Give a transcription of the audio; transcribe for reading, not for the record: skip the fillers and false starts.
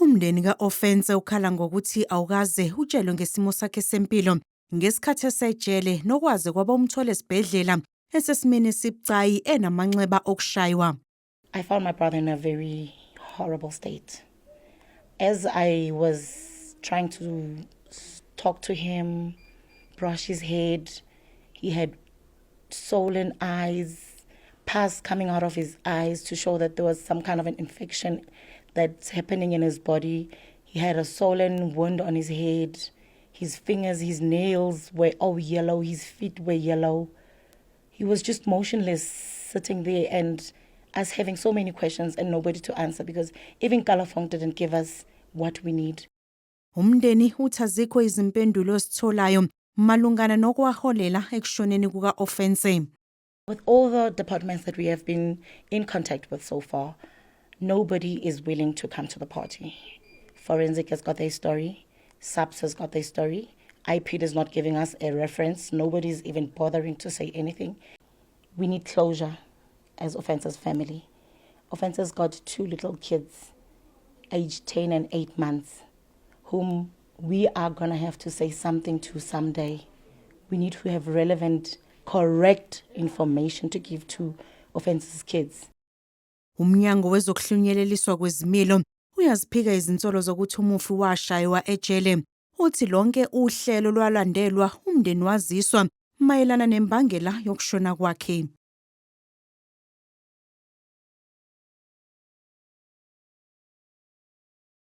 Umndeni ka-Ofentse ukhala ngokuthi awukaze utshelwe ngesimo sakhe sempilo ngesikhathi esejele nokwaze kwaba umthwalo esibhedlela esesimeni esibucayi enamanxeba okushaywa. I found my brother in a very horrible state. As I was trying to talk to him, brush his head, he had swollen eyes, pus coming out of his eyes to show that there was some kind of an infection that's happening in his body. He had a swollen wound on his head. His fingers, his nails were all yellow. His feet were yellow. He was just motionless, sitting there, and us having so many questions and nobody to answer because even Kalafong didn't give us what we need. Umndeni uthi azikho izimpendulo ositholayo malungana nokwaholela ekushoneni kuka-Ofentse. With all the departments that we have been in contact with so far, nobody is willing to come to the party. Forensic has got their story. SAPS has got their story. IP is not giving us a reference. Nobody's even bothering to say anything. We need closure as Ofentse's family. Ofentse's got 2 little kids, aged 10 and 8 months, whom we are going to have to say something to someday. We need to have relevant, correct information to give to Ofentse's kids. Umnyango wezokuhlunyeleliswa kwezimilo uyaziphika izinsolo zokuthi umufi washaywa ejele. Uthi lonke uhlelo lwalandelwa umndeni waziswa mayelana nembangela yokushona kwakhe.